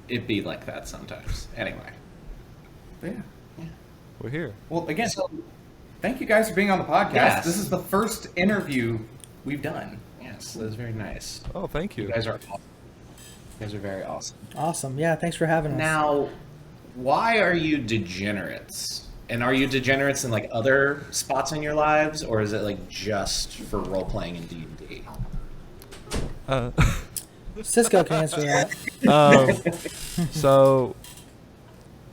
it be like that sometimes. Anyway. But yeah. We're here. Well, again, thank you guys for being on the podcast. Yes. This is the first interview we've done. Yes, that was very nice. Oh, thank you. You guys are awesome. You guys are very awesome. Awesome. Yeah, thanks for having us. Now, why are you degenerates? And are you degenerates in like other spots in your lives, or is it like just for role playing in D&D? Cisco can answer that. So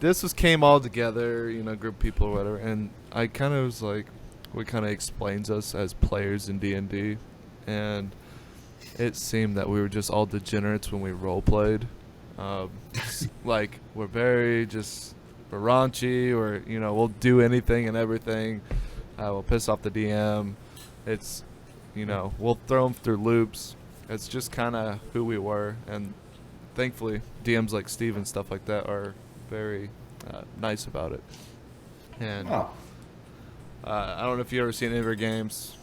this came all together, group of people or whatever, and I kind of was like, what kind of explains us as players in D&D, and it seemed that we were just all degenerates when we role played. Like we're very we're raunchy, or we'll do anything and everything. We'll piss off the DM. It's we'll throw them through loops. It's just kind of who we were, and thankfully DMs like Steve and stuff like that are very nice about it. And I don't know if you've ever seen any of our games.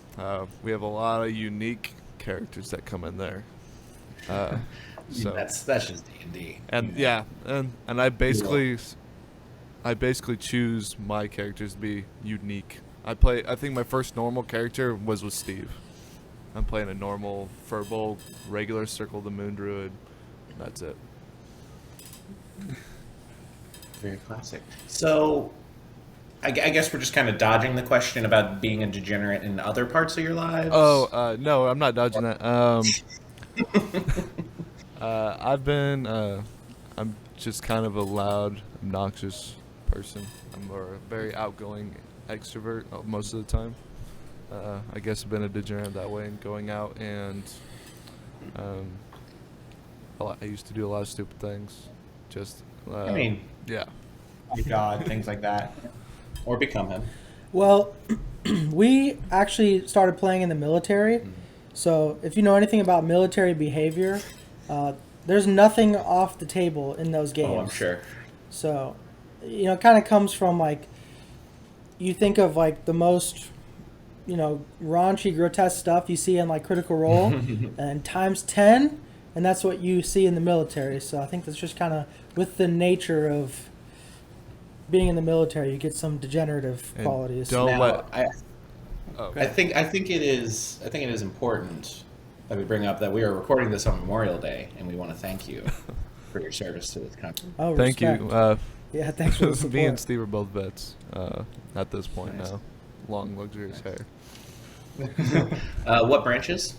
We have a lot of unique characters that come in there. So that's just D&D. And yeah, and I basically choose my characters to be unique. I think my first normal character was with Steve. I'm playing a normal Furbolg, regular Circle of the Moon Druid. That's it. Very classic. So, I guess we're just kind of dodging the question about being a degenerate in other parts of your lives. Oh, no, I'm not dodging that. I'm just kind of a loud, obnoxious person. I'm a very outgoing extrovert most of the time. I guess I've been a degenerate that way, and going out and I used to do a lot of stupid things. Yeah. Oh my God, things like that. Or become him. Well, we actually started playing in the military. So if you know anything about military behavior, there's nothing off the table in those games. Oh, I'm sure. So, it kind of comes from like, you think of like the most, raunchy, grotesque stuff you see in like Critical Role, and times 10, and that's what you see in the military. So I think that's just kind of with the nature of being in the military, you get some degenerative qualities. I think it is important that we bring up that we are recording this on Memorial Day, and we want to thank you for your service to this country. Oh, thank respect. you. Yeah, thanks for the support. Me and Steve are both vets at this point Nice. now. Long, luxurious hair. What branches?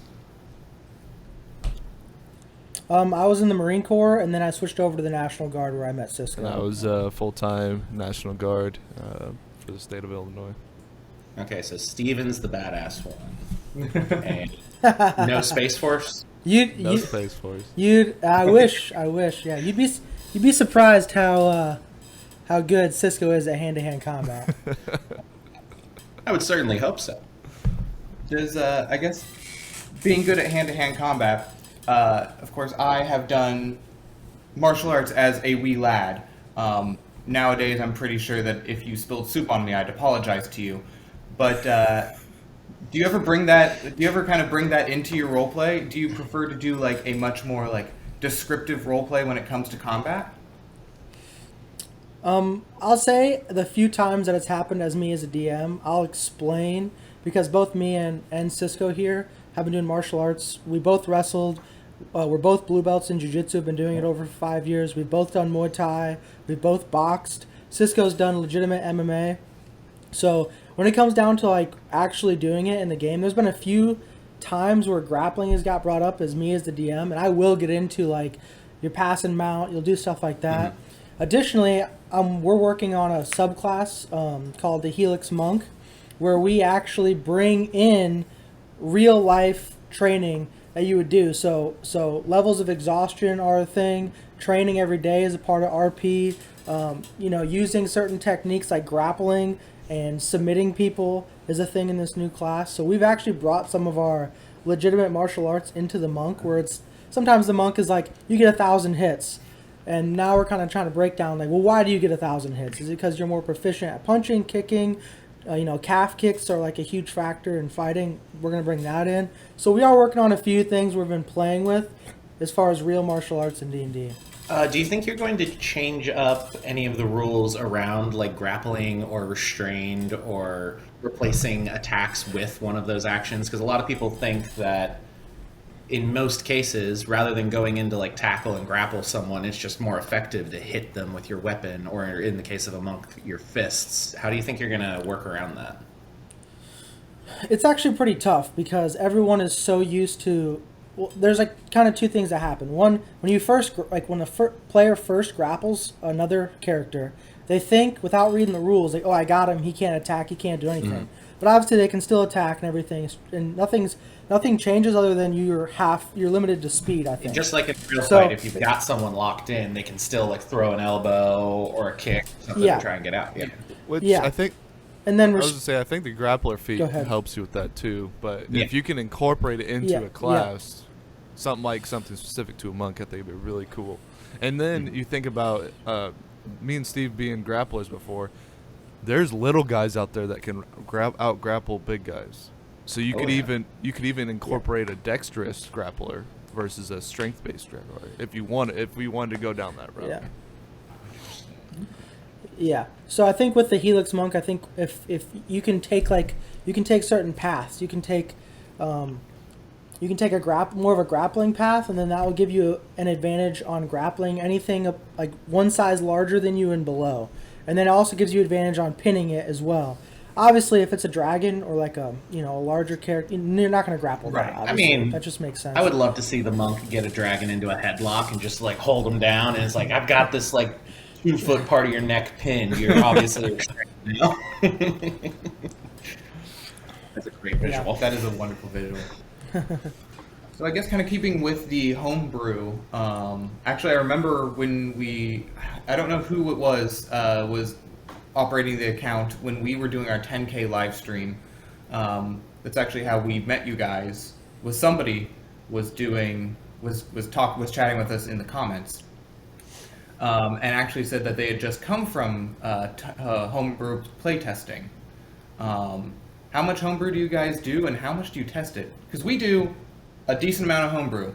I was in the Marine Corps, and then I switched over to the National Guard where I met Cisco. And I was full-time National Guard for the state of Illinois. Okay, so Steven's the badass one. And no Space Force? No Space Force. I wish. Yeah, you'd be surprised how good Cisco is at hand-to-hand combat. I would certainly hope so. There's, I guess, being good at hand-to-hand combat. Of course, I have done martial arts as a wee lad. Nowadays, I'm pretty sure that if you spilled soup on me, I'd apologize to you. But do you ever kind of bring that into your role play? Do you prefer to do like a much more like descriptive role play when it comes to combat? I'll say the few times that it's happened as me as a DM, I'll explain, because both me and Cisco here have been doing martial arts. We both wrestled. We're both blue belts in jiu-jitsu, have been doing it over 5 years. We've both done Muay Thai. We've both boxed. Cisco's done legitimate MMA. So when it comes down to like actually doing it in the game, there's been a few times where grappling has got brought up as me as the DM, and I will get into like your pass and mount, you'll do stuff like that. Mm-hmm. Additionally, we're working on a subclass called the Helix Monk, where we actually bring in real life training that you would do. So levels of exhaustion are a thing. Training every day is a part of RP. Using certain techniques like grappling and submitting people is a thing in this new class. So we've actually brought some of our legitimate martial arts into the monk, where it's sometimes the monk is like, you get 1,000 hits. And now we're kind of trying to break down like, well, why do you get 1,000 hits? Is it because you're more proficient at punching, kicking? Calf kicks are like a huge factor in fighting. We're going to bring that in. So we are working on a few things we've been playing with as far as real martial arts in D&D. Do you think you're going to change up any of the rules around like grappling or restrained or replacing attacks with one of those actions? Because a lot of people think that in most cases, rather than going into like tackle and grapple someone, it's just more effective to hit them with your weapon, or in the case of a monk, your fists. How do you think you're going to work around that? It's actually pretty tough because everyone is so used to. Well, there's like kind of two things that happen. One, when you first when a player first grapples another character, they think without reading the rules, like, oh, I got him, he can't attack, he can't do anything. Mm-hmm. But obviously they can still attack and everything, and nothing changes other than you're limited to speed, I think. Just like in real fight, if you've got someone locked in, they can still like throw an elbow or a kick or something to try and get out. Yeah. Which I think. And then I was going to say, I think the grappler feat helps you with that too. But if you can incorporate it into a class, something specific to a monk, I think it'd be really cool. And then you think about me and Steve being grapplers before. There's little guys out there that can out grapple big guys. So you could even incorporate a dexterous grappler versus a strength based grappler if we wanted to go down that road. Yeah. Yeah. So I think with the Helix Monk, I think if you can take certain paths, you can take more of a grappling path, and then that will give you an advantage on grappling anything like one size larger than you and below, and then it also gives you advantage on pinning it as well. Obviously, if it's a dragon or like a larger character, you're not going to grapple that. Obviously. I mean, that just makes sense. I would love to see the monk get a dragon into a headlock and just like hold him down, and it's like, I've got this like 2-foot part of your neck pinned. You're obviously restricted now. That's a great visual. Yeah, that is a wonderful visual. So I guess kind of keeping with the homebrew, actually I remember when I don't know who it was operating the account when we were doing our 10K live stream. That's actually how we met you guys. Was somebody was chatting with us in the comments, and actually said that they had just come from homebrew playtesting. How much homebrew do you guys do, and how much do you test it? Because we do a decent amount of homebrew.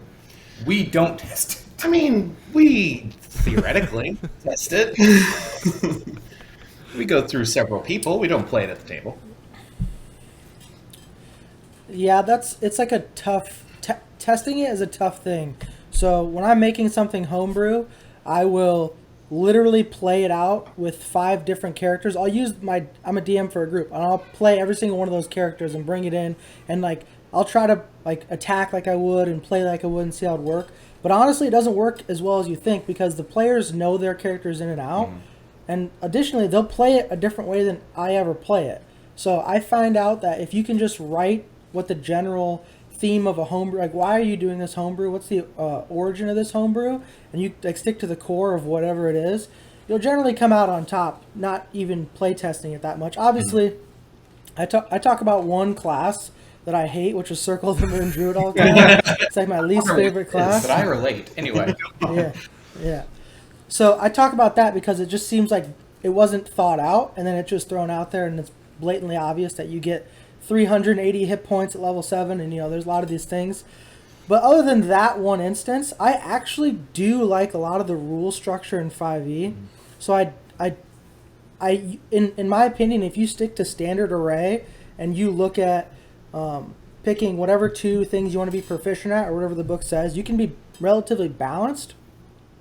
We don't test it. I mean, we theoretically test it. We go through several people. We don't play it at the table. Yeah, it's like a tough... testing it is a tough thing. So when I'm making something homebrew, I will literally play it out with 5 different characters. I'm a DM for a group, and I'll play every single one of those characters and bring it in, and like I'll try to like attack like I would and play like I would and see how it would work. But honestly, it doesn't work as well as you think because the players know their characters in and out, and additionally, they'll play it a different way than I ever play it. So I find out that if you can just write what the general theme of a homebrew, like why are you doing this homebrew, what's the origin of this homebrew, and you like stick to the core of whatever it is, you'll generally come out on top, not even play testing it that much. Obviously, I talk about one class that I hate, which is Circle of the Moon Druid all the time. It's like my least favorite class. But I relate anyway. Yeah. So I talk about that because it just seems like it wasn't thought out, and then it's just thrown out there, and it's blatantly obvious that you get 380 hit points at level 7, and there's a lot of these things. But other than that one instance, I actually do like a lot of the rule structure in 5e. So in my opinion, if you stick to standard array and you look at picking whatever 2 things you want to be proficient at or whatever the book says, you can be relatively balanced.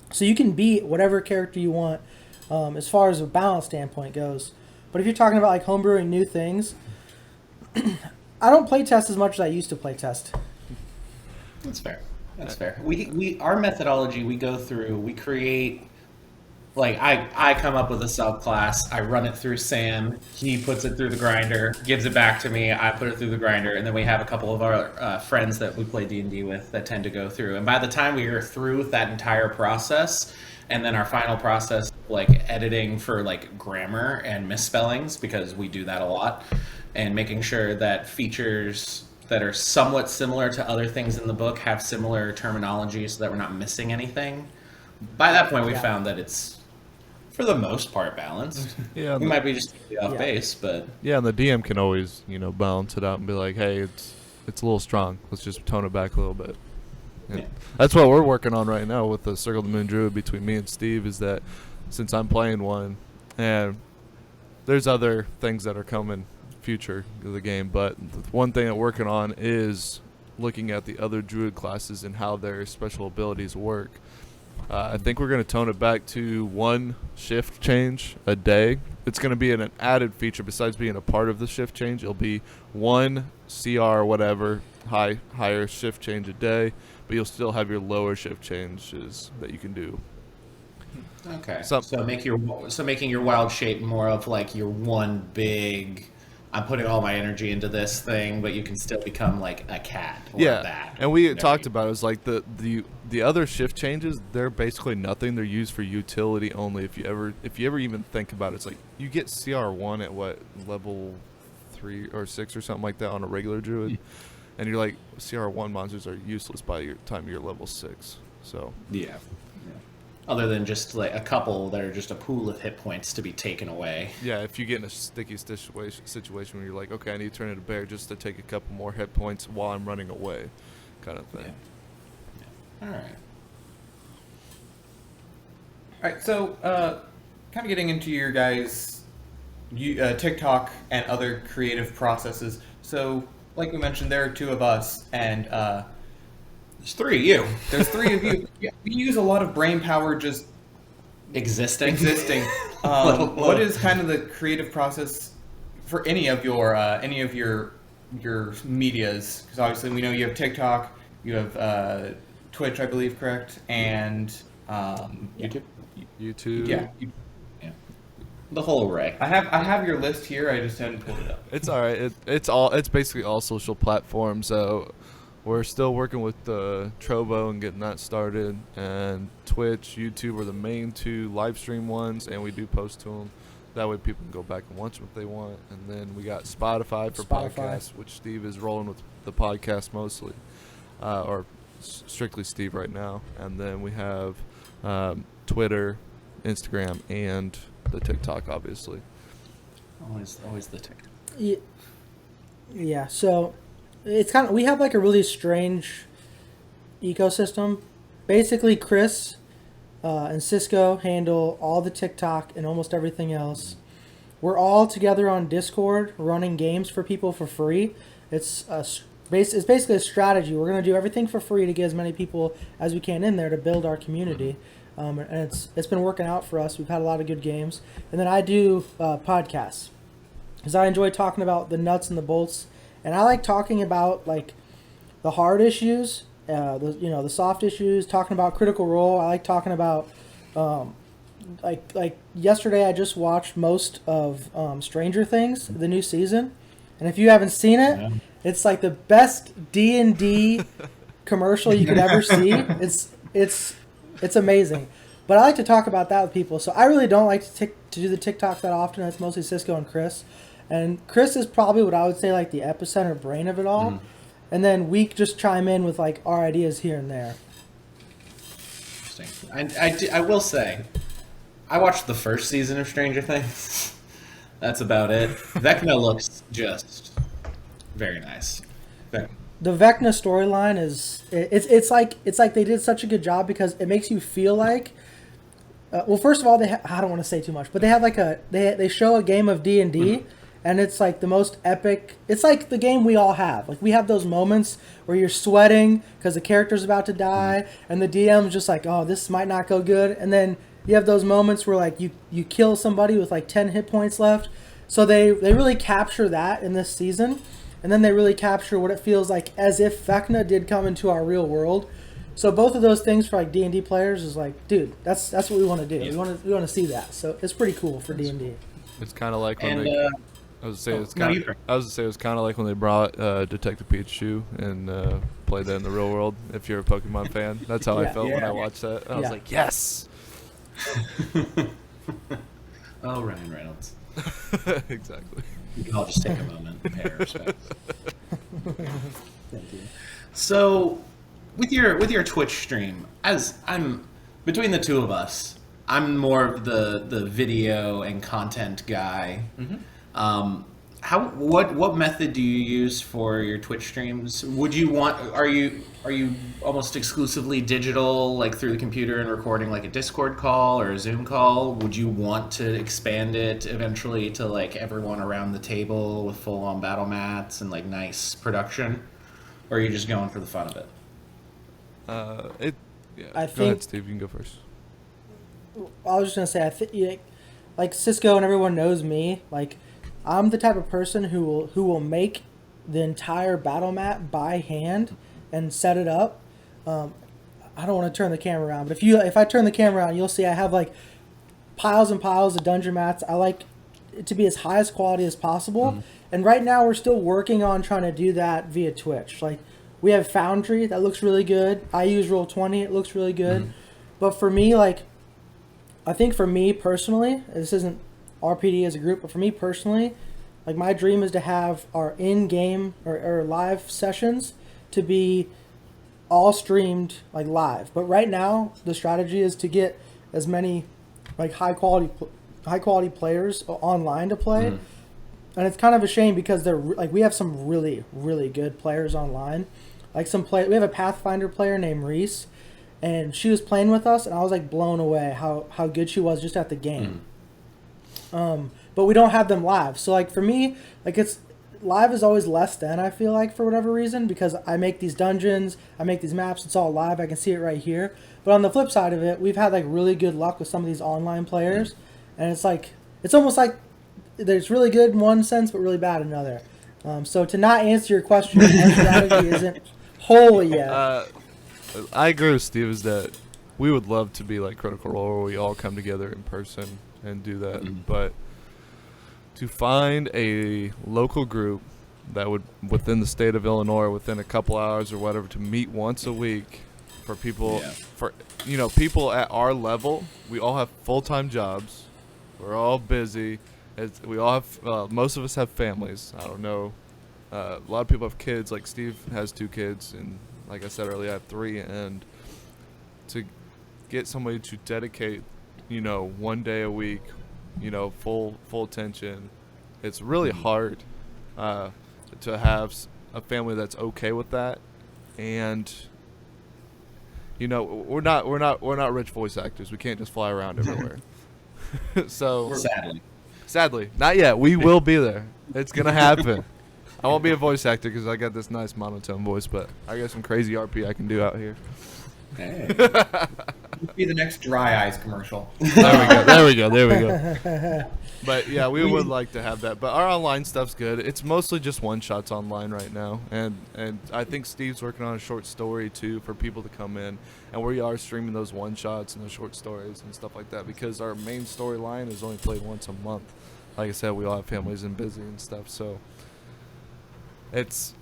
So you can beat whatever character you want as far as a balance standpoint goes. But if you're talking about like homebrewing new things, I don't play test as much as I used to play test. That's fair. Our methodology, we go through, we create, like I come up with a subclass, I run it through Sam, he puts it through the grinder, gives it back to me, I put it through the grinder, and then we have a couple of our friends that we play D&D with that tend to go through. And by the time we are through with that entire process, and then our final process, like editing for like grammar and misspellings, because we do that a lot, and making sure that features that are somewhat similar to other things in the book have similar terminology so that we're not missing anything. By that point, we found that it's, for the most part, balanced. Yeah, we might be just off base, but... Yeah, and the DM can always, balance it out and be like, hey, it's a little strong. Let's just tone it back a little bit. And Yeah. that's what we're working on right now with the Circle of the Moon Druid between me and Steve, is that since I'm playing one, and there's other things that are coming future of the game, but one thing that we're working on is looking at the other druid classes and how their special abilities work. I think we're going to tone it back to one shift change a day. It's going to be an added feature besides being a part of the shift change. It'll be one CR whatever higher shift change a day, but you'll still have your lower shift changes that you can do. Okay. So- So making your wild shape more of like your one big. I'm putting all my energy into this thing, but you can still become like a cat or a bat. And we There talked you- about it. It was like the other shift changes, they're basically nothing. They're used for utility only. If you ever even think about it, it's like you get CR1 at what level 3 or 6 or something like that on a regular druid, and you're like, CR1 monsters are useless by your time you're level 6. So Yeah. Other than just like a couple that are just a pool of hit points to be taken away. yeah, if you get in a sticky situation where you're like, okay, I need to turn into bear just to take a couple more hit points while I'm running away, kind of thing. All right. All right, so kind of getting into your guys' TikTok and other creative processes. So, like we mentioned, there are two of us, and There's three of you there's three of you. Yeah, we use a lot of brain power just existing. What is kind of the creative process for any of your medias? Because obviously we know you have TikTok, you have Twitch, I believe, correct, and YouTube. YouTube. yeah. Yeah. The whole array. I have your list here. I just haven't pulled it up. It's all right. It's basically all social platforms. So we're still working with Trovo and getting that started, and Twitch, YouTube are the main two live stream ones, and we do post to them. That way people can go back and watch them if they want. And then we got Spotify for podcasts, which Steve is rolling with the podcast mostly, or strictly Steve right now. And then we have Twitter, Instagram, and the TikTok, obviously. Always the tick. Yeah, so it's kind of, we have like a really strange ecosystem. Basically, Chris and Cisco handle all the TikTok and almost everything else. We're all together on Discord running games for people for free. It's basically a strategy. We're going to do everything for free to get as many people as we can in there to build our community. And it's been working out for us. We've had a lot of good games. And then I do podcasts because I enjoy talking about the nuts and the bolts. And I like talking about like the hard issues, the soft issues. Talking about Critical Role. I like talking about like yesterday. I just watched most of Stranger Things, the new season, and if you haven't seen it, it's like the best D&D commercial you could ever see. It's amazing. But I like to talk about that with people. So I really don't like to do the TikTok that often. It's mostly Cisco and Chris. And Chris is probably what I would say like the epicenter brain of it all. Mm. And then we just chime in with like our ideas here and there. Interesting. I will say, I watched the first season of Stranger Things. That's about it. Vecna looks just very nice. The Vecna storyline is it's like they did such a good job because it makes you feel like well, first of all, I don't want to say too much, but they have like they show a game of D&D, and it's like the most epic. It's like the game we all have. Like we have those moments where you're sweating because the character's about to die, and the DM's just like, oh, this might not go good, and then you have those moments where like you kill somebody with like 10 hit points left. So they really capture that in this season, and then they really capture what it feels like as if Vecna did come into our real world. So both of those things for like D&D players is like, dude, that's what we want to do. Yeah. We want to see that. So it's pretty cool for D&D. It's kind of like when I was gonna say it was kind of like when they brought Detective Pikachu and played that in the real world. If you're a Pokemon fan, that's how I felt when I watched that. I was like, yes. Oh, Ryan Reynolds. Exactly. We can all just take a moment and pay our respects. Thank you. So, with your Twitch stream, as I'm between the two of us, I'm more of the video and content guy. Mm-hmm. what method do you use for your Twitch streams? Are you almost exclusively digital, like through the computer and recording like a Discord call or a Zoom call? Would you want to expand it eventually to like everyone around the table with full on battle mats and like nice production? Or are you just going for the fun of it? Yeah. I Go think- ahead, Steve. You can go first. I was just gonna say, I think like Cisco and everyone knows me. Like, I'm the type of person who will make the entire battle map by hand and set it up. I don't want to turn the camera around, but if I turn the camera around, you'll see I have like piles and piles of dungeon mats. I like it to be as high as quality as possible. And right now we're still working on trying to do that via Twitch. Like, we have Foundry that looks really good. I use Roll20, it looks really good. But for me, like, I think for me personally, this isn't RPD as a group, but for me personally, like, my dream is to have our in-game or live sessions to be all streamed like live. But right now, the strategy is to get as many like high quality players online to play. And it's kind of a shame because they're like, we have some really good players online. Like we have a Pathfinder player named Reese, and she was playing with us, and I was like blown away how good she was just at the game. But we don't have them live. So like for me, like it's live is always less than, I feel like, for whatever reason, because I make these dungeons, I make these maps, it's all live, I can see it right here. But on the flip side of it, we've had like really good luck with some of these online players, and it's like, it's almost like there's really good in one sense, but really bad in another. So to not answer your question, our strategy isn't wholly yet. I agree with Steve is that we would love to be like Critical Role where we all come together in person and do that. But to find a local group that would, within the state of Illinois, within a couple hours or whatever, to meet once a week for people, for people at our level, we all have full-time jobs. We're all busy. We all have, most of us have families. I don't know. A lot of people have kids. Like Steve has 2 kids, and like I said earlier, I have 3. And to get somebody to dedicate, 1 day a week, full attention, it's really hard to have a family that's okay with that. And we're not rich voice actors. We can't just fly around everywhere. So sadly, not yet. We will be there. It's gonna happen. I won't be a voice actor because I got this nice monotone voice, but I got some crazy RP I can do out here. Hey. Be the next Dry Eyes commercial. There we go. But yeah, we would like to have that. But our online stuff's good. It's mostly just one-shots online right now, and I think Steve's working on a short story too for people to come in, and we are streaming those one-shots and those short stories and stuff like that because our main storyline is only played once a month. Like I said, we all have families and busy and stuff, so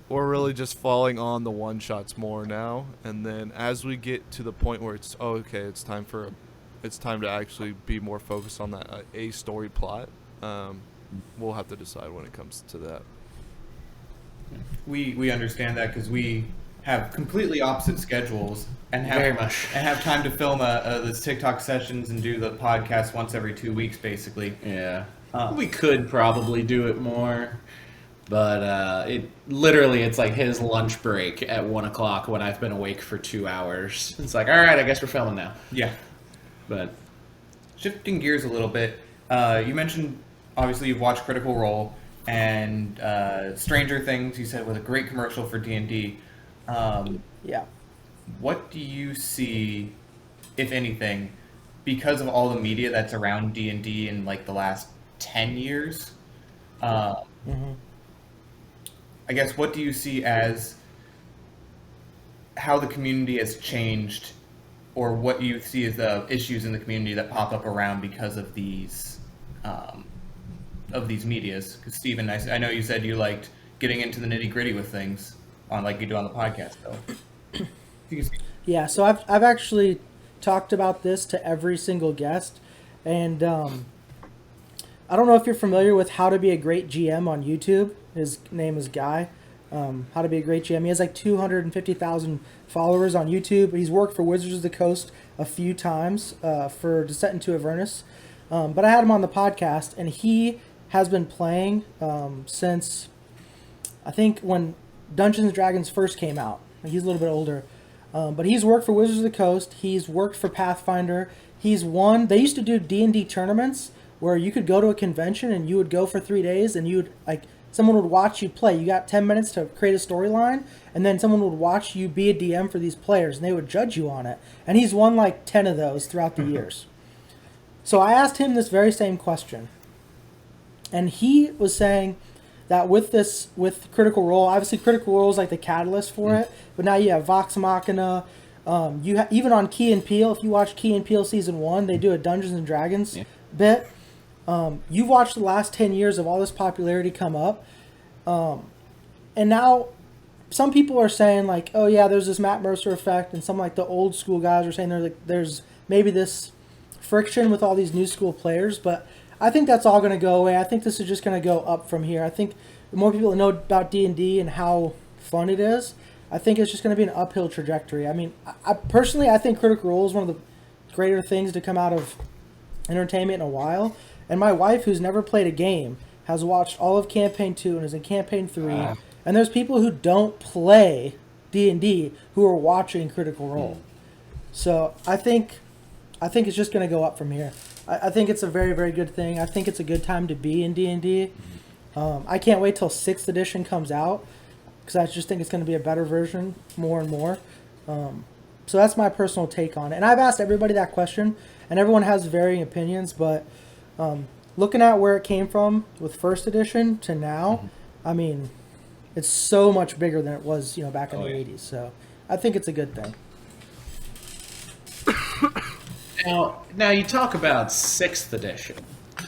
we're really just falling on the one-shots more now, and then as we get to the point where it's time to actually be more focused on that a story plot, we'll have to decide when it comes to that. We understand that because we have completely opposite schedules and have time to film this TikTok sessions and do the podcast once every 2 weeks, basically. Yeah. We could probably do it more, but it's like his lunch break at 1 o'clock when I've been awake for 2 hours. It's like, all right, I guess we're filming now. Yeah. But shifting gears a little bit, you mentioned obviously you've watched Critical Role and Stranger Things. You said was a great commercial for D&D. Yeah. What do you see, if anything, because of all the media that's around D&D in like the last 10 years? I guess what do you see as how the community has changed, or what you see as the issues in the community that pop up around because of these medias? Because Steven, I know you said you liked getting into the nitty gritty with things on like you do on the podcast, though. Yeah, so I've actually talked about this to every single guest, and I don't know if you're familiar with How to Be a Great GM on YouTube. His name is Guy. How to Be a Great GM. He has like 250,000 followers on YouTube. He's worked for Wizards of the Coast a few times for Descent into Avernus. But I had him on the podcast, and he has been playing since I think when Dungeons and Dragons first came out. He's a little bit older, but he's worked for Wizards of the Coast. He's worked for Pathfinder. He's won. They used to do D&D tournaments where you could go to a convention and you would go for 3 days and you would like someone would watch you play. You got 10 minutes to create a storyline, and then someone would watch you be a DM for these players, and they would judge you on it. And he's won like 10 of those throughout the years. So I asked him this very same question, and he was saying that with Critical Role, obviously Critical Role is like the catalyst for it, but now you have Vox Machina. Even on Key and Peele, if you watch Key and Peele season 1, they do a Dungeons and Dragons bit. You've watched the last 10 years of all this popularity come up, and now some people are saying like, oh yeah, there's this Matt Mercer effect, and some like the old school guys are saying there's maybe this friction with all these new school players, but I think that's all going to go away. I think this is just going to go up from here. I think the more people know about D&D and how fun it is, I think it's just going to be an uphill trajectory. I mean, I personally, I think Critical Role is one of the greater things to come out of entertainment in a while. And my wife, who's never played a game, has watched all of Campaign 2 and is in Campaign 3. And there's people who don't play D&D who are watching Critical Role. So I think it's just going to go up from here. I think it's a very, very good thing. I think it's a good time to be in D&D. I can't wait till 6th edition comes out, because I just think it's going to be a better version more and more. So that's my personal take on it. And I've asked everybody that question, and everyone has varying opinions, but looking at where it came from with 1st edition to now, I mean, it's so much bigger than it was, back in the 80s. So I think it's a good thing. Now you talk about 6th edition.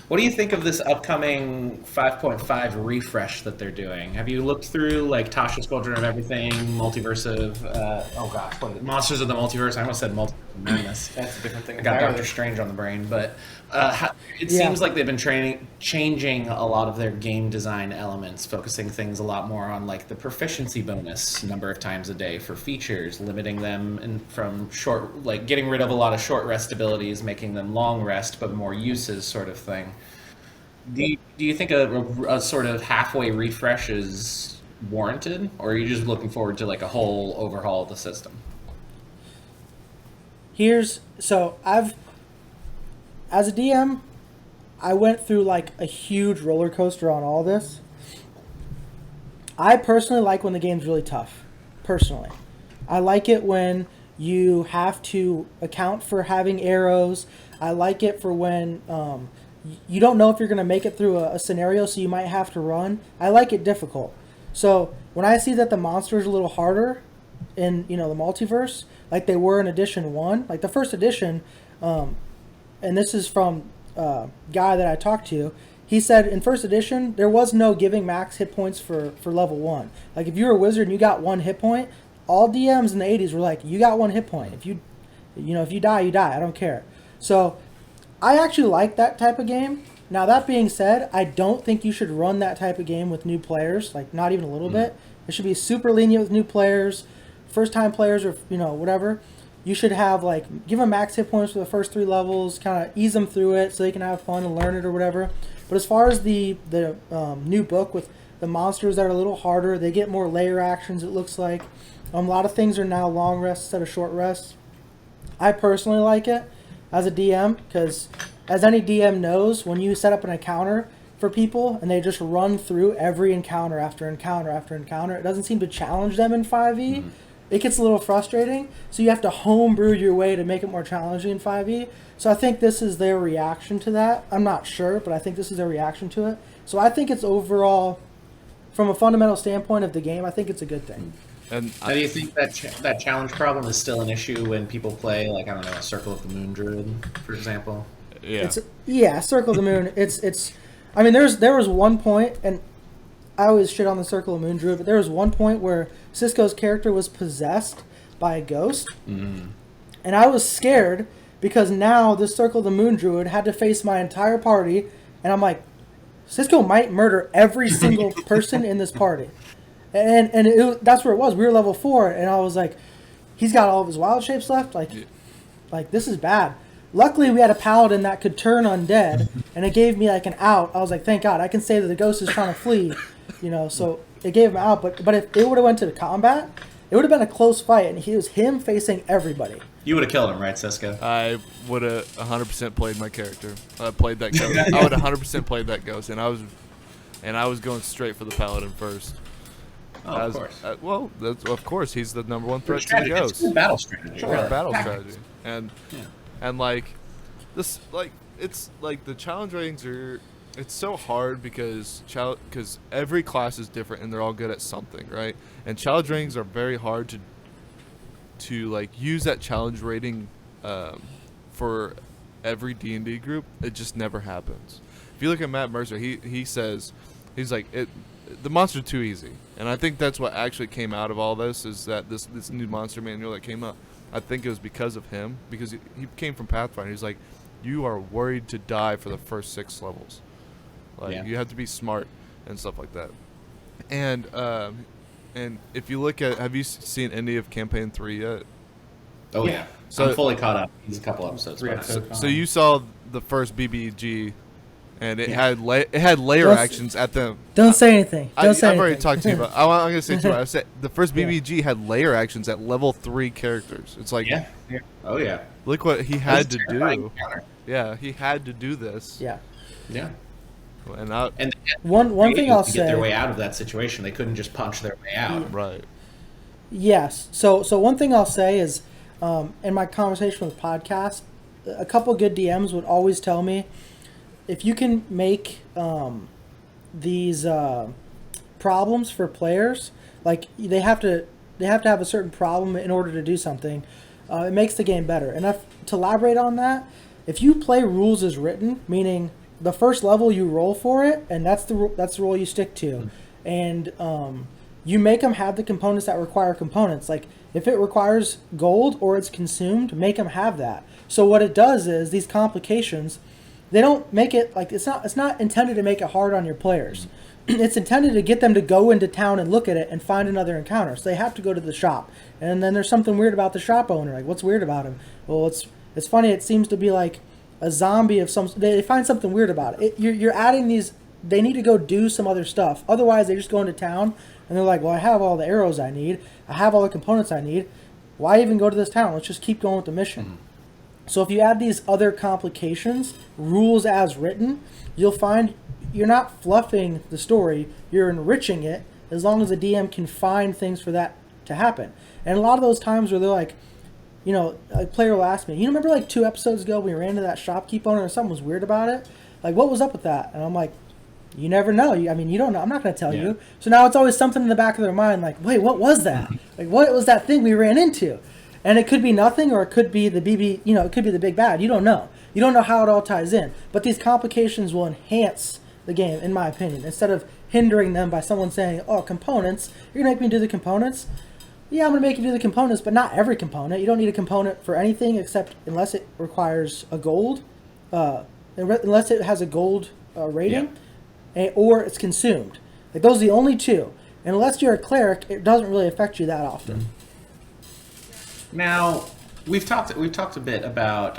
What do you think of this upcoming 5.5 refresh that they're doing? Have you looked through like Tasha's Cauldron of Everything, Multiverse of what is it? Monsters of the Multiverse? I almost said Multiverse of Madness. That's a different thing. I got Doctor Strange on the brain, but it seems like they've been changing a lot of their game design elements, focusing things a lot more on like the proficiency bonus number of times a day for features, limiting them from short, like getting rid of a lot of short rest abilities, making them long rest but more uses sort of thing. Do you think a sort of halfway refresh is warranted, or are you just looking forward to like a whole overhaul of the system? As a DM, I went through like a huge roller coaster on all this. I personally like when the game's really tough. Personally, I like it when you have to account for having arrows. I like it for when you don't know if you're going to make it through a scenario, so you might have to run. I like it difficult. So when I see that the monsters are a little harder in the multiverse, like they were in edition 1, like the 1st edition, and this is from a guy that I talked to, he said in 1st edition there was no giving max hit points for level 1. Like if you're a wizard and you got 1 hit point, all DMs in the 80s were like, you got 1 hit point. If you die, you die. I don't care. So I actually like that type of game. Now that being said, I don't think you should run that type of game with new players, like not even a little bit. It should be super lenient with new players, first time players, or whatever. You should have like give them max hit points for the first 3 levels, kind of ease them through it so they can have fun and learn it or whatever. But as far as the new book with the monsters that are a little harder, they get more layer actions, it looks like. A lot of things are now long rests instead of short rests. I personally like it as a DM, because as any DM knows, when you set up an encounter for people and they just run through every encounter after encounter after encounter, it doesn't seem to challenge them in 5e. It gets a little frustrating, so you have to homebrew your way to make it more challenging in 5e. So I think this is their reaction to that. I'm not sure, but I think this is their reaction to it. So I think it's overall, from a fundamental standpoint of the game, I think it's a good thing. And do you think that challenge problem is still an issue when people play, like, I don't know, a Circle of the Moon Druid, for example? Yeah. Circle of the Moon. It's. I mean, there was one point, and I always shit on the Circle of the Moon Druid, but there was one point where Cisco's character was possessed by a ghost, and I was scared because now this Circle of the Moon Druid had to face my entire party, and I'm like, Cisco might murder every single person in this party. And that's where it was. We were level 4, and I was like, he's got all of his wild shapes left. Like this is bad. Luckily, we had a paladin that could turn undead, and it gave me like an out. I was like, thank God, I can say that the ghost is trying to flee, So it gave him out. But if it would have went to the combat, it would have been a close fight, and it was him facing everybody. You would have killed him, right, Cisco? I would have 100% played my character. Played that ghost. I would 100% played that ghost, and I was going straight for the paladin first. Oh, of course. Of course, he's the number one threat to the Strategy. It's ghost. good battle strategy. Sure, really. battle Tactics. strategy, Yeah. and like this, like it's like the challenge ratings are. It's so hard because every class is different and they're all good at something, right? And challenge ratings are very hard to like use that challenge rating for every D&D group. It just never happens. If you look at Matt Mercer, he says he's like the monster's too easy, and I think that's what actually came out of all this is that this new monster manual that came up. I think it was because of him, because he came from Pathfinder. He's like, you are worried to die for the first 6 levels. Like you have to be smart and stuff like that. And if you look at, have you seen any of Campaign 3 yet? Oh yeah. So- I'm fully caught up. He's a couple episodes. Three behind. episodes. So you saw the first BBG, and it Yeah. had layer Don't- actions at them. Don't say anything. Don't say I've anything. already talked to you about. I'm gonna say to you. I said the first BBG had layer actions at level 3 characters. It's like, Yeah. Oh yeah. look what he had That's to a terrifying do. encounter. Yeah, he had to do this. Yeah. Yeah. And And One thing I'll to get their say. way out of that situation, they couldn't just punch their way out. right. Yes. So one thing I'll say is, in my conversation with podcasts, a couple good DMs would always tell me, if you can make these problems for players, like they have to have a certain problem in order to do something, it makes the game better. And to elaborate on that, if you play rules as written, meaning the first level you roll for it, and that's the role you stick to, and you make them have the components that require components. Like if it requires gold or it's consumed, make them have that. So what it does is these complications, they don't make it like it's not intended to make it hard on your players. It's intended to get them to go into town and look at it and find another encounter. So they have to go to the shop, and then there's something weird about the shop owner. Like, what's weird about him? Well, it's funny. It seems to be like a zombie of some. They find something weird about it. You're adding these. They need to go do some other stuff. Otherwise, they just go into town and they're like, well, I have all the arrows I need. I have all the components I need. Why even go to this town? Let's just keep going with the mission. So if you add these other complications, rules as written, you'll find you're not fluffing the story, you're enriching it, as long as the DM can find things for that to happen. And a lot of those times where they're like, a player will ask me, you remember like 2 episodes ago we ran into that shopkeep owner and something was weird about it? Like, what was up with that? And I'm like, you never know. You don't know. I'm not going to tell you. So now it's always something in the back of their mind like, wait, what was that? Like, what was that thing we ran into? And it could be nothing, or it could be the BB, it could be the big bad. You don't know. You don't know how it all ties in. But these complications will enhance the game, in my opinion. Instead of hindering them by someone saying, oh, components, you're going to make me do the components? Yeah, I'm going to make you do the components, but not every component. You don't need a component for anything except unless it requires a gold, unless it has a gold rating, or it's consumed. Like, those are the only 2. And unless you're a cleric, it doesn't really affect you that often. Now, we've talked a bit about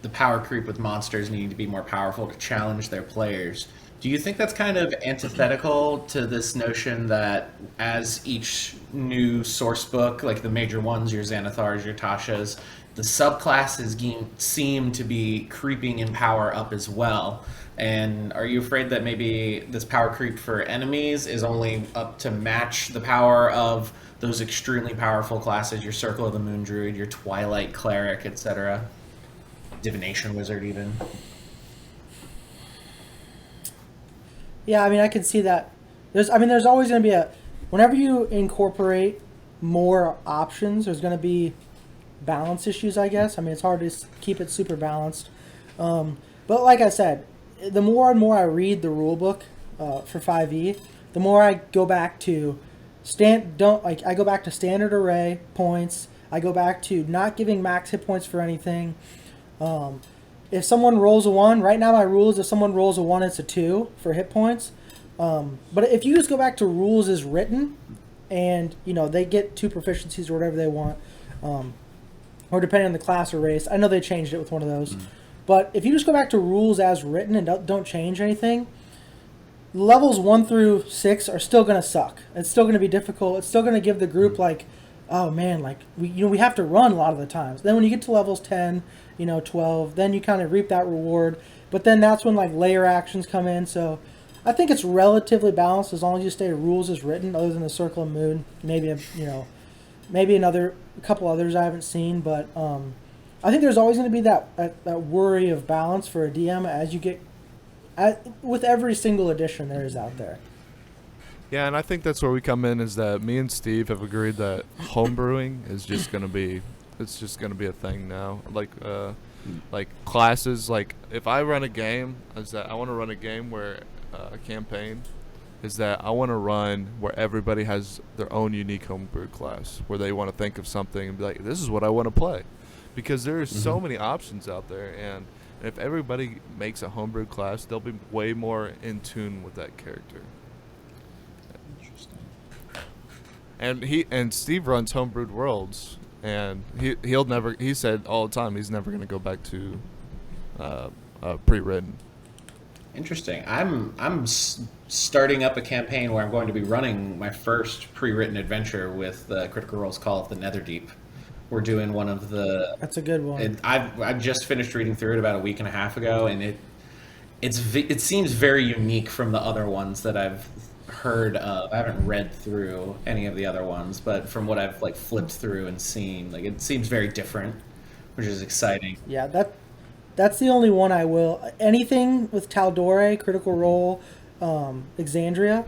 the power creep with monsters needing to be more powerful to challenge their players. Do you think that's kind of antithetical to this notion that as each new source book, like the major ones, your Xanathars, your Tashas, the subclasses seem to be creeping in power up as well? And are you afraid that maybe this power creep for enemies is only up to match the power of those extremely powerful classes, your Circle of the Moon Druid, your Twilight Cleric, etc.? Divination Wizard, even. Yeah, I mean, I can see that. There's always going to be whenever you incorporate more options, there's going to be balance issues, I guess. I mean, it's hard to keep it super balanced. But like I said, the more and more I read the rule book for 5e, the more I go back to I go back to standard array points. I go back to not giving max hit points for anything. If someone rolls a 1, right now my rule is if someone rolls a 1, it's a 2 for hit points. But if you just go back to rules as written, and they get 2 proficiencies or whatever they want, or depending on the class or race. I know they changed it with one of those. But if you just go back to rules as written and don't change anything, levels 1 through 6 are still going to suck. It's still going to be difficult. It's still going to give the group like, oh man, like we have to run a lot of the times. Then when you get to levels 10, 12, then you kind of reap that reward. But then that's when like layer actions come in. So I think it's relatively balanced as long as you stay rules as written, other than the Circle of Moon, maybe maybe a couple others I haven't seen, but I think there's always going to be that worry of balance for a DM as you get with every single edition there is out there. Yeah, and I think that's where we come in, is that me and Steve have agreed that homebrewing is just gonna be a thing now. Like classes, like if I run a game, is that I want to run a game where a campaign is that I want to run where everybody has their own unique homebrew class, where they want to think of something and be like, this is what I want to play, because there are so many options out there, and if everybody makes a homebrew class, they'll be way more in tune with that character. And Steve runs Homebrewed Worlds, and he said all the time he's never going to go back to pre-written. Interesting. I'm starting up a campaign where I'm going to be running my first pre-written adventure with Critical Role's Call of the Netherdeep. We're doing one of the. That's a good one. I've just finished reading through it about a week and a half ago, and it seems very unique from the other ones that I've heard of. I haven't read through any of the other ones, but from what I've like flipped through and seen, like it seems very different, which is exciting. Yeah, that's the only one I will. Anything with Tal'Dorei, Critical Role, Exandria.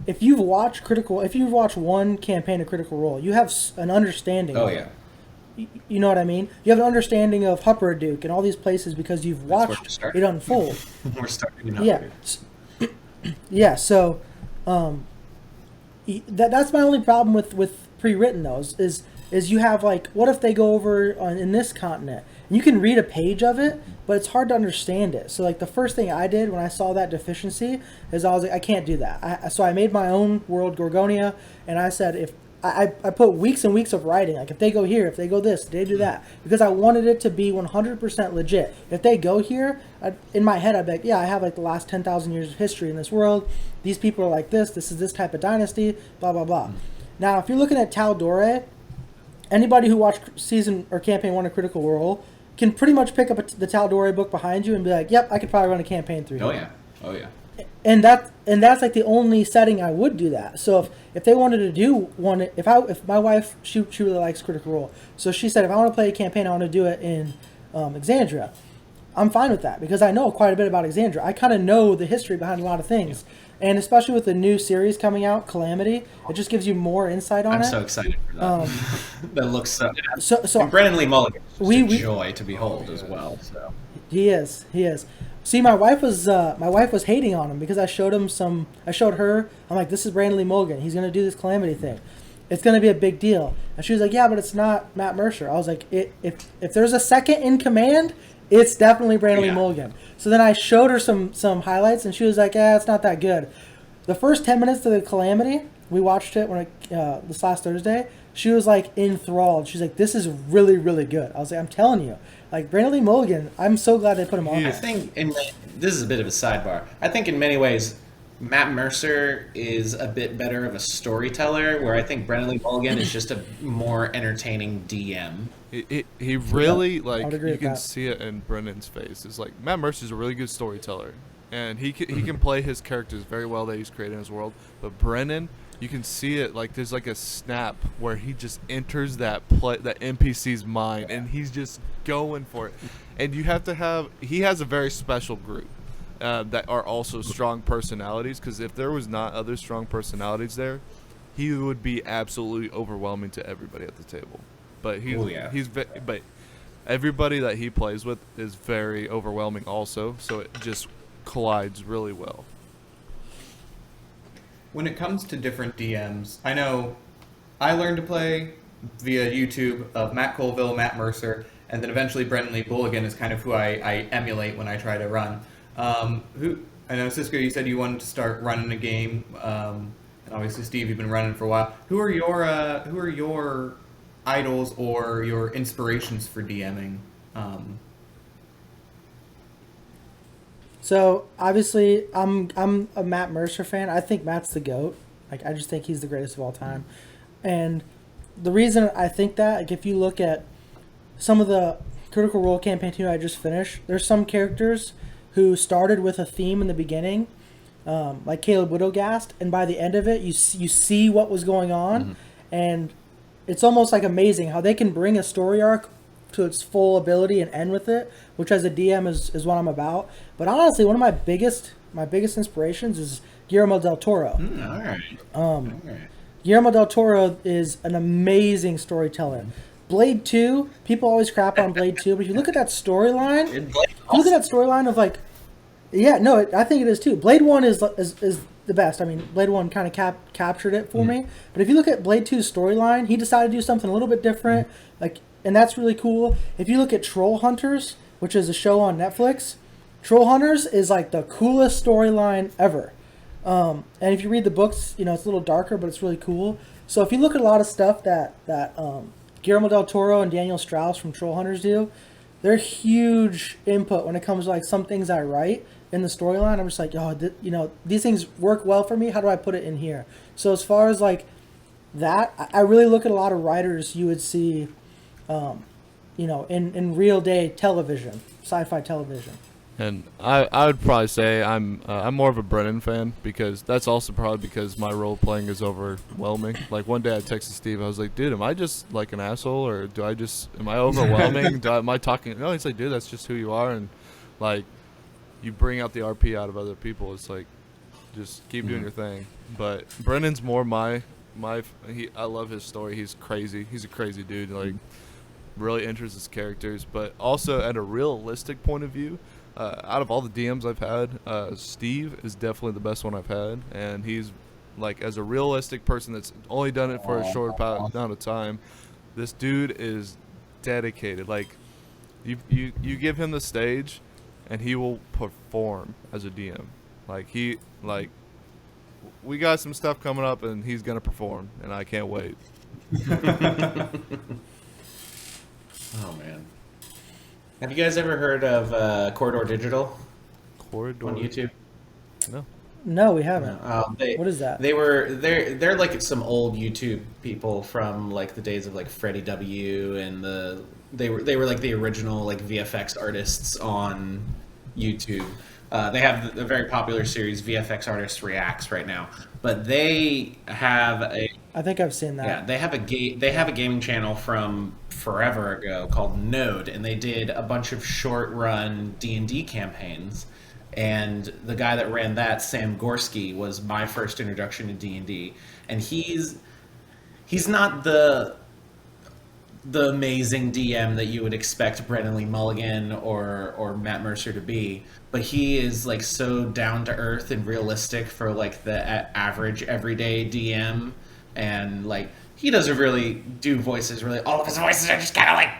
If you've watched one campaign of Critical Role, you have an understanding. Oh yeah. You know what I mean? You have an understanding of Hupperduke and all these places because you've watched it unfold. We're starting in Yeah. Yeah, so that's my only problem with pre-written though, is you have like, what if they go over in this continent? And you can read a page of it, but it's hard to understand it. So like the first thing I did when I saw that deficiency is I was like, I can't do that. So I made my own world, Gorgonia, and I said if I put weeks and weeks of writing, like if they go here, if they go this, they do that, because I wanted it to be 100% legit. If they go here, in my head I'd be like, yeah, I have like the last 10,000 years of history in this world. These people are like this is this type of dynasty, blah, blah, blah. Now, if you're looking at Tal'Dorei, anybody who watched season or campaign 1 of Critical Role can pretty much pick up the Tal'Dorei book behind you and be like, yep, I could probably run a campaign through here. Oh yeah. And that's like the only setting I would do that. So if they wanted to do one, if my wife, she really likes Critical Role, so she said if I want to play a campaign, I want to do it in Exandria. I'm fine with that because I know quite a bit about Exandria. I kind of know the history behind a lot of things, and especially with the new series coming out, Calamity, it just gives you more insight on it. I'm so excited for that. That looks so. So and Brennan Lee Mulligan is a joy to behold as well. So he is. See, my wife was hating on him because I showed her. I'm like, this is Brandon Lee Mulligan. He's gonna do this Calamity thing. It's gonna be a big deal. And she was like, yeah, but it's not Matt Mercer. I was like, if there's a second in command, it's definitely Brandon Lee Mulligan. So then I showed her some highlights, and she was like, yeah, it's not that good. The first 10 minutes of the Calamity, we watched it this last Thursday. She was like enthralled. She's like, this is really, really good. I was like, I'm telling you. Like, Brandon Lee Mulligan, I'm so glad they put him on. I think, this is a bit of a sidebar, I think in many ways, Matt Mercer is a bit better of a storyteller, where I think Brennan Lee Mulligan is just a more entertaining DM. He really, like, agree you with can that. see it in Brennan's face. It's like, Matt Mercer's a really good storyteller, and he can play his characters very well that he's created in his world, but Brennan, you can see it, like there's like a snap where he just enters that NPC's mind, and he's just going for it. And you have to he has a very special group that are also strong personalities, because if there was not other strong personalities there, he would be absolutely overwhelming to everybody at the table. But but everybody that he plays with is very overwhelming also, so it just collides really well. When it comes to different DMs, I know I learned to play via YouTube of Matt Colville, Matt Mercer, and then eventually Brendan Lee Bulligan is kind of who I emulate when I try to run. I know, Cisco, you said you wanted to start running a game, and obviously Steve, you've been running for a while. Who are your idols or your inspirations for DMing? So obviously, I'm a Matt Mercer fan. I think Matt's the GOAT. Like, I just think he's the greatest of all time. And the reason I think that, like, if you look at some of the Critical Role campaign 2 I just finished, there's some characters who started with a theme in the beginning, like Caleb Widowgast, and by the end of it, you see what was going on, and it's almost like amazing how they can bring a story arc to its full ability and end with it, which as a DM is what I'm about. But honestly, one of my biggest inspirations is Guillermo del Toro. All right. All right. Guillermo del Toro is an amazing storyteller. Blade 2, people always crap on Blade 2, but if you look at that storyline, of like, yeah, no, I think it is too. Blade 1 is the best. I mean, Blade 1 kind of captured it for me. But if you look at Blade 2's storyline, he decided to do something a little bit different, like, and that's really cool. If you look at Troll Hunters, which is a show on Netflix, Troll Hunters is like the coolest storyline ever. And if you read the books, you know, it's a little darker, but it's really cool. So if you look at a lot of stuff that Guillermo del Toro and Daniel Strauss from Troll Hunters do, they're huge input when it comes to like some things I write in the storyline. I'm just like, you know, these things work well for me. How do I put it in here? So as far as like that, I really look at a lot of writers you would see, you know, in real day television, sci-fi television. And I would probably say I'm more of a Brennan fan, because that's also probably because my role playing is overwhelming. Like one day I texted Steve, I was like, dude, am I just like an asshole, or am I overwhelming? Am I talking? No, he's like, dude, that's just who you are, and like you bring out the RP out of other people. It's like, just keep doing your thing. But Brennan's more I love his story. He's crazy. He's a crazy dude. Like really enters his characters, but also at a realistic point of view. Out of all the DMs I've had, Steve is definitely the best one I've had, and he's like, as a realistic person that's only done it for a short amount of time, this dude is dedicated. Like you give him the stage and he will perform as a DM. We got some stuff coming up and he's gonna perform, and I can't wait. Oh man. Have you guys ever heard of Corridor Digital on YouTube? No, we haven't. What is that? They're like some old YouTube people from like the days of like Freddie W, and they were like the original like VFX artists on YouTube. They have a very popular series, VFX Artists Reacts, right now. But they have I think I've seen that. Yeah, they have a gaming channel from forever ago called Node, and they did a bunch of short-run D&D campaigns. And the guy that ran that, Sam Gorski, was my first introduction to D&D. And he's not the amazing DM that you would expect Brennan Lee Mulligan or Matt Mercer to be, but he is like so down to earth and realistic for like the average everyday DM, and like he doesn't really do voices. Really, all of his voices are just kind of like.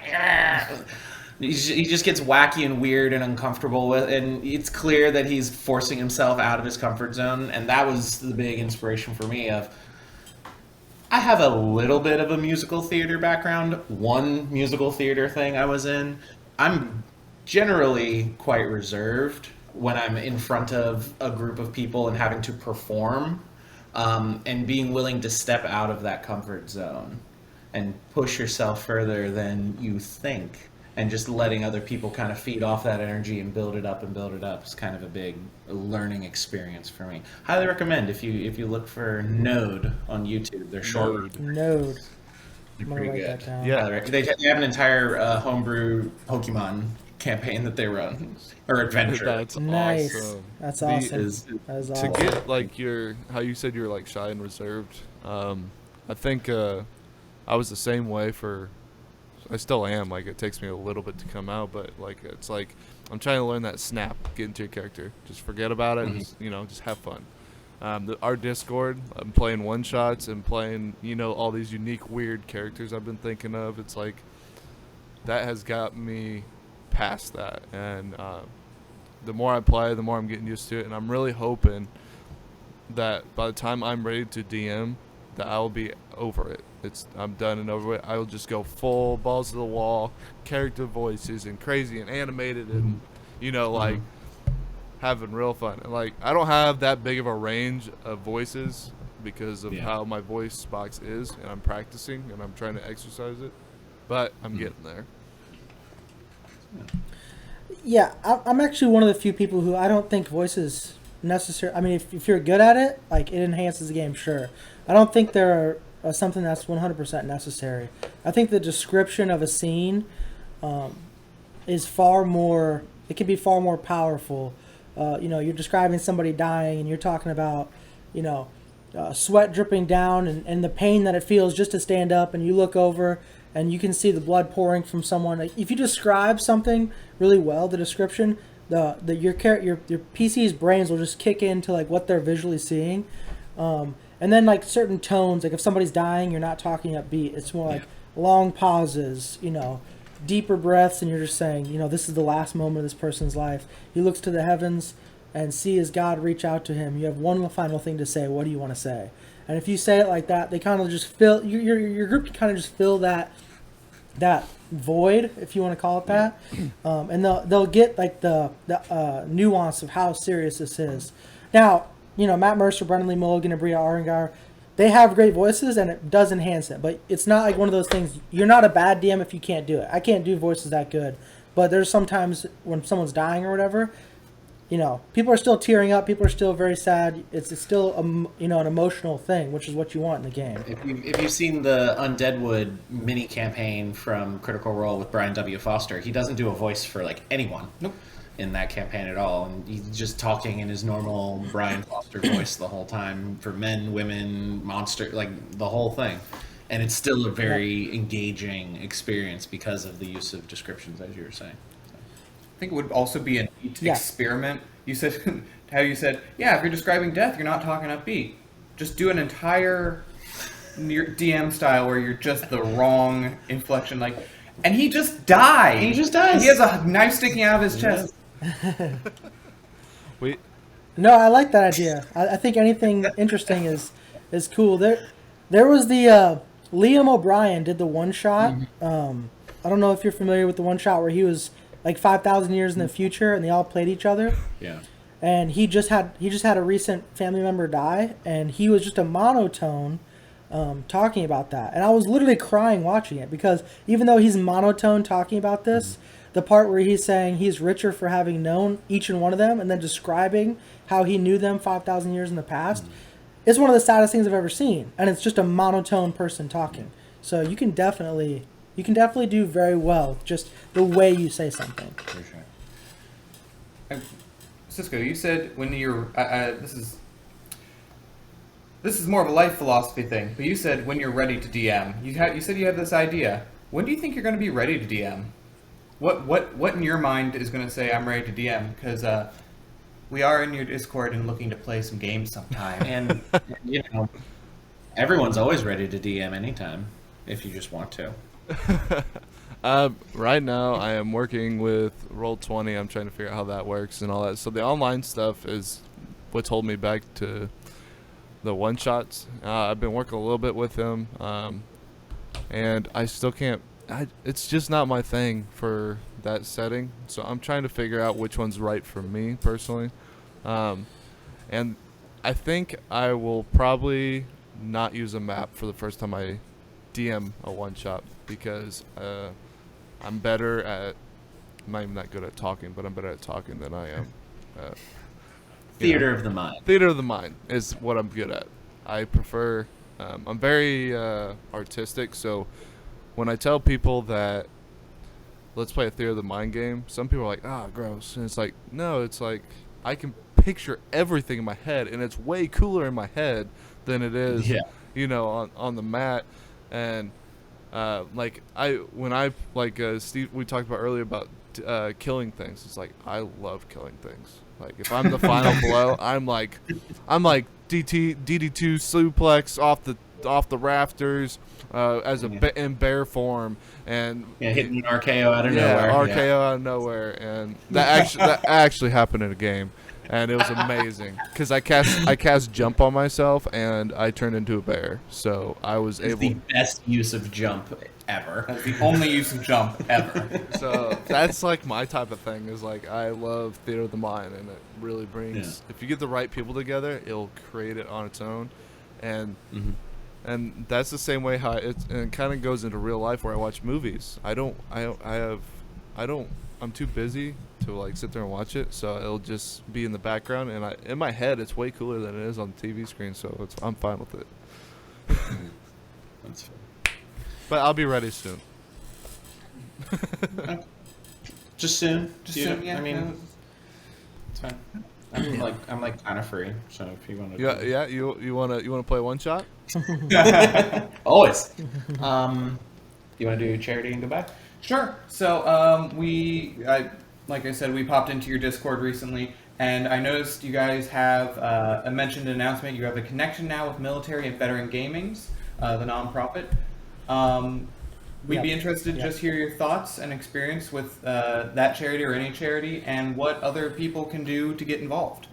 He just gets wacky and weird and uncomfortable with, and it's clear that he's forcing himself out of his comfort zone, and that was the big inspiration for me. I have a little bit of a musical theater background. One musical theater thing I was in. I'm generally quite reserved when I'm in front of a group of people and having to perform, and being willing to step out of that comfort zone and push yourself further than you think, and just letting other people kind of feed off that energy and build it up is kind of a big learning experience for me. Highly recommend if you look for Node on YouTube. They're short. Node. They're I'm gonna pretty write good. that down. Yeah. They have an entire homebrew Pokemon campaign that they run, or adventure. That's Nice. awesome. That's awesome. That is To awesome. get like how you said you're like shy and reserved. I think I was the same way I still am. Like it takes me a little bit to come out, but like it's like I'm trying to learn that snap, get into your character, just forget about it, and just have fun. Our Discord, I'm playing one shots and playing all these unique weird characters I've been thinking of. It's like that has got me past that, and the more I play, the more I'm getting used to it, and I'm really hoping that by the time I'm ready to DM, that I'll be over it. I'm done and over with. I will just go full balls to the wall, character voices and crazy and animated and like having real fun. And like I don't have that big of a range of voices because of how my voice box is, and I'm practicing and I'm trying to exercise it, but I'm getting there. Yeah, I'm actually one of the few people who I don't think voice is necessary. I mean, if you're good at it, like, it enhances the game, sure. I don't think they're something that's 100% necessary. I think the description of a scene is far more, it can be far more powerful. You're describing somebody dying and you're talking about, sweat dripping down and the pain that it feels just to stand up, and you look over and you can see the blood pouring from someone. Like, if you describe something really well, the description, your PC's brains will just kick into like what they're visually seeing, and then like certain tones. Like if somebody's dying, you're not talking upbeat. It's more like long pauses, deeper breaths, and you're just saying, this is the last moment of this person's life. He looks to the heavens and sees God reach out to him. You have one final thing to say. What do you want to say? And if you say it like that, they kind of just fill your group kind of just fill that void, if you want to call it that, and they'll get like the nuance of how serious this is. Now, Matt Mercer, Brendan Lee Mulligan, and Bria Arengar, they have great voices, and it does enhance it. But it's not like one of those things. You're not a bad DM if you can't do it. I can't do voices that good, but there's sometimes when someone's dying or whatever. People are still tearing up. People are still very sad. It's still an emotional thing, which is what you want in the game. If you've seen the Undeadwood mini campaign from Critical Role with Brian W. Foster, he doesn't do a voice for like anyone in that campaign at all, and he's just talking in his normal Brian Foster voice the whole time for men, women, monster, like the whole thing. And it's still a very engaging experience because of the use of descriptions, as you were saying. I think it would also be a neat experiment. You said, if you're describing death, you're not talking upbeat. Just do an entire DM style where you're just the wrong inflection, and he just died. He just dies. He has a knife sticking out of his chest. No, I like that idea. I think anything interesting is cool. There was the Liam O'Brien did the one shot. I don't know if you're familiar with the one shot where he was like 5,000 years in the future, and they all played each other. Yeah. And he just had a recent family member die, and he was just a monotone talking about that. And I was literally crying watching it, because even though he's monotone talking about this, the part where he's saying he's richer for having known each and one of them, and then describing how he knew them 5,000 years in the past, is one of the saddest things I've ever seen. And it's just a monotone person talking. So you can definitely do very well just the way you say something. For sure. Cisco, you said when you're this is more of a life philosophy thing, but you said when you're ready to DM. You said you have this idea. When do you think you're going to be ready to DM? What in your mind is going to say I'm ready to DM? Because we are in your Discord and looking to play some games sometime. And everyone's always ready to DM anytime if you just want to. Right now I am working with Roll20. I'm trying to figure out how that works and all that. So the online stuff is what's holding me back to the one shots. I've been working a little bit with them, and I still can't. It's just not my thing for that setting. So I'm trying to figure out which one's right for me personally, and I think I will probably not use a map for the first time I DM a one shot, because I'm better at, I'm not even that good at talking, but I'm better at talking than I am Theater of the mind. Theater of the mind is what I'm good at. I prefer, I'm very artistic, so when I tell people that let's play a theater of the mind game, some people are like, gross. And it's like, no, it's like I can picture everything in my head, and it's way cooler in my head than it is, on the mat. And Steve, we talked about earlier about killing things. It's like I love killing things. Like if I'm the final blow, I'm like DD2 suplex off the rafters as in bear form, and hitting an RKO out of nowhere. RKO out of nowhere, and that actually happened in a game. and it was amazing because I cast jump on myself and I turned into a bear, so I was It's able. the best use of jump ever. That's the only use of jump ever. So that's like my type of thing. Is like I love theater of the mind, and it really brings. If you get the right people together, it'll create it on its own, and and that's the same way how it kind of goes into real life where I watch movies. I'm too busy to like sit there and watch it, so it'll just be in the background, and in my head it's way cooler than it is on the TV screen, so I'm fine with it. That's fair. But I'll be ready soon. Just soon. Just soon, yeah. I mean, it's fine. I'm like kind of free, so if you want to. Yeah. You wanna play one shot? Always. You want to do charity and goodbye? Sure. So like I said, we popped into your Discord recently, and I noticed you guys have mentioned an announcement. You have a connection now with Military and Veteran Gamings, the nonprofit. We'd be interested to just hear your thoughts and experience with that charity or any charity, and what other people can do to get involved.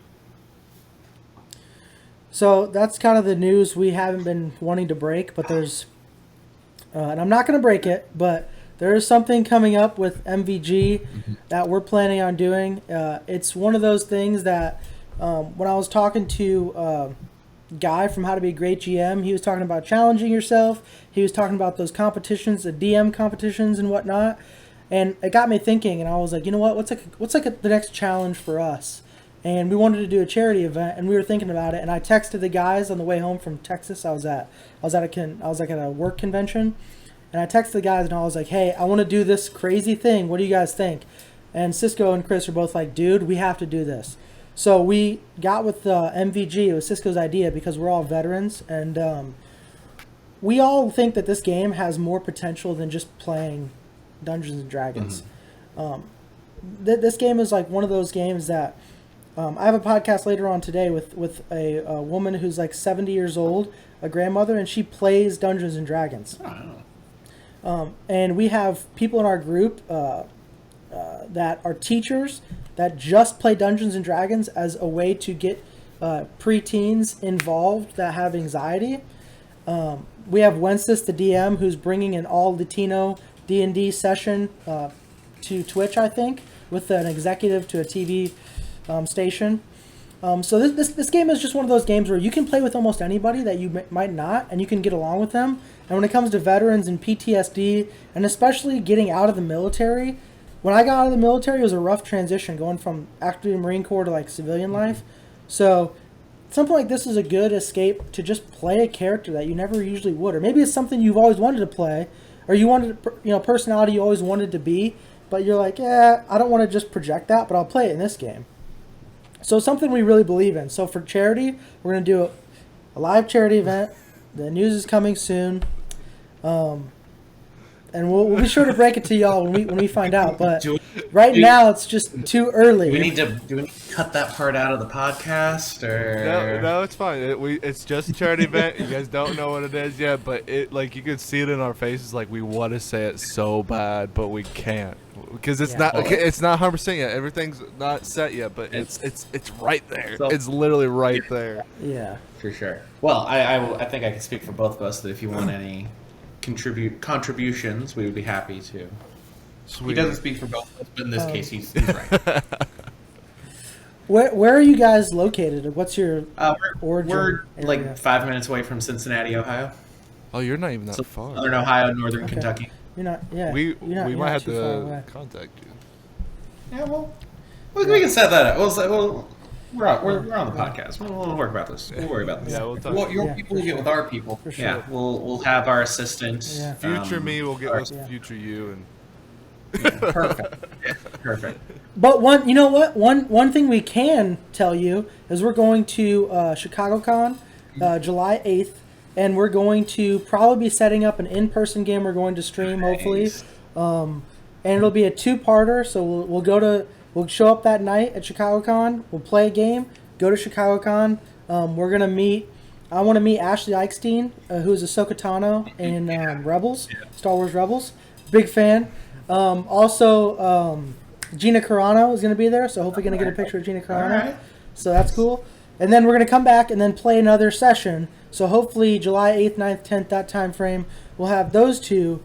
So that's kind of the news we haven't been wanting to break, but there's, and I'm not going to break it, but there is something coming up with MVG that we're planning on doing. It's one of those things that when I was talking to Guy from How to Be a Great GM, he was talking about challenging yourself. He was talking about those competitions, the DM competitions and whatnot. And it got me thinking, and I was like, you know what? What's the next challenge for us? And we wanted to do a charity event, and we were thinking about it. And I texted the guys on the way home from Texas. I was at a work convention, and I texted the guys, and I was like, hey, I want to do this crazy thing. What do you guys think? And Cisco and Chris are both like, dude, we have to do this. So we got with MVG. It was Cisco's idea because we're all veterans, and we all think that this game has more potential than just playing Dungeons and Dragons. This game is like one of those games that I have a podcast later on today with a woman who's like 70 years old, a grandmother, and she plays Dungeons and Dragons. And we have people in our group that are teachers that just play Dungeons and Dragons as a way to get preteens involved that have anxiety. We have Wences, the DM, who's bringing an all Latino D&D session to Twitch, I think, with an executive to a TV station. So this game is just one of those games where you can play with almost anybody that you might not, and you can get along with them. And when it comes to veterans and PTSD, and especially getting out of the military, when I got out of the military, it was a rough transition going from active Marine Corps to like civilian life. So something like this is a good escape to just play a character that you never usually would, or maybe it's something you've always wanted to play, or you wanted, personality you always wanted to be, but you're like, yeah, I don't want to just project that, but I'll play it in this game. So something we really believe in. So for charity, we're going to do a live charity event. The news is coming soon. And we'll be sure to break it to y'all when we find out. But now it's just too early. Do we need to cut that part out of the podcast, or No, it's fine. It's just a charity event. You guys don't know what it is yet, but you can see it in our faces. Like we want to say it so bad, but we can't because it's not 100% yet. Everything's not set yet, but it's right there. So, it's literally right there. Yeah, for sure. Well, I think I can speak for both of us that if you want any contributions, we would be happy to. He doesn't speak for both of us, but in this case, he's right. Where are you guys located? What's your origin? We're area? like 5 minutes away from Cincinnati, Ohio. Oh, you're not even that far. Southern Ohio, northern Kentucky. You're not. Yeah. We you're might have too far to away. contact you. Yeah, well, we can set that up. We're on the podcast. We'll work about this. We'll worry about this. Yeah, we'll talk. Well, your people will get with our people. For sure. Yeah, we'll have our assistant. Yeah. Future me will get with future you, and Perfect. But one thing we can tell you is we're going to ChicagoCon July 8th, and we're going to probably be setting up an in-person game we're going to stream, hopefully. And it'll be a two-parter, so we'll show up that night at ChicagoCon, we'll play a game, go to ChicagoCon. We're going to meet, I want to meet Ashley Eichstein, who's Ahsoka Tano in Rebels, Star Wars Rebels. Big fan. Also, Gina Carano is going to be there, so hopefully going to get a picture of Gina Carano. All right. So that's cool. And then we're going to come back and then play another session. So hopefully July 8th, 9th, 10th, that time frame, we'll have those two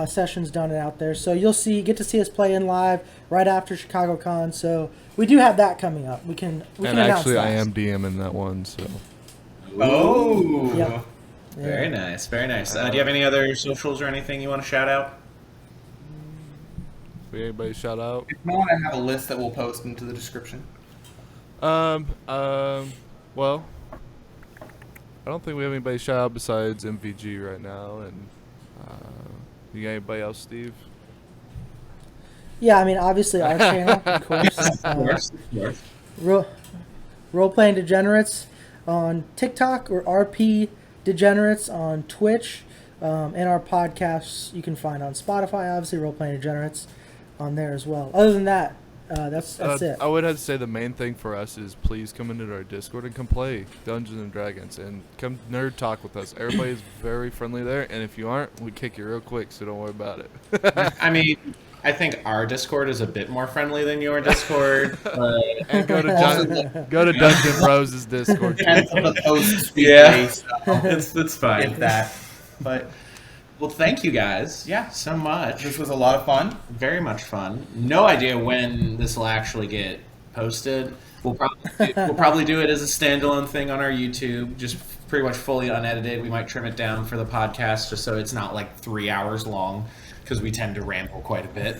sessions done and out there. So you'll get to see us play in live right after Chicago Con. So we do have that coming up. We can And announce actually, that. I am DMing that one, so. Oh. Yep. Very nice, very nice. Do you have any other socials or anything you want to shout out? Anybody shout out? If not, I have a list that we'll post into the description. Well, I don't think we have anybody shout out besides MVG right now, and you got anybody else, Steve? Yeah, I mean, obviously our channel, of course. Of course. Roleplaying Degenerates on TikTok, or RP Degenerates on Twitch, and our podcasts you can find on Spotify, obviously Roleplaying Degenerates on there as well. Other than that, that's it. I would have to say the main thing for us is please come into our Discord and come play Dungeons and Dragons and come nerd talk with us. Everybody is very friendly there, and if you aren't, we kick you real quick, so don't worry about it. I mean, I think our Discord is a bit more friendly than your Discord. But And go to Dungeon Bros' Discord. Depends on the post. Yeah. It's fine. Get that. But Well, thank you guys. Yeah, so much. this was a lot of fun. Very much fun. No idea when this will actually get posted. We'll probably do it as a standalone thing on our YouTube, just pretty much fully unedited. We might trim it down for the podcast just so it's not like 3 hours long, because we tend to ramble quite a bit.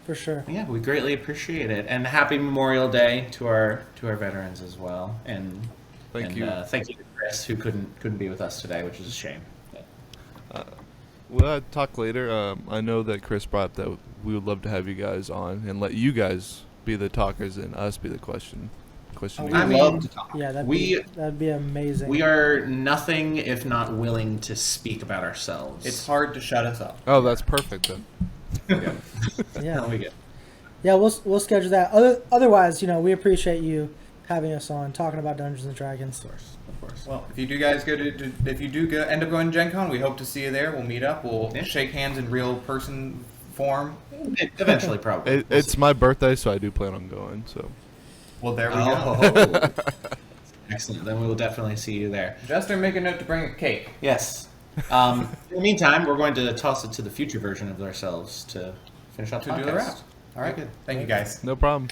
For sure. Yeah, we greatly appreciate it, and happy Memorial Day to our veterans as well. And Thank you. Thank you to Chris, who couldn't be with us today, which is a shame. We'll talk later. I know that Chris brought up that we would love to have you guys on and let you guys be the talkers and us be the question. I mean, love to talk. Yeah, that'd be amazing. We are nothing if not willing to speak about ourselves. It's hard to shut us up. Oh, that's perfect then. Yeah. we get. Yeah, we'll schedule that. Otherwise, we appreciate you having us on, talking about Dungeons and Dragons. Of course. Well, if you do end up going to Gen Con, we hope to see you there. We'll meet up. We'll shake hands in real person form. Eventually, probably. It's my birthday, so I do plan on going. So. Well, there we go. Oh. Excellent. Then we will definitely see you there. Jester, make a note to bring a cake. Yes. In the meantime, we're going to toss it to the future version of ourselves to finish up To do the podcast. wrap. All right. Very good. Thank you, guys. No problem.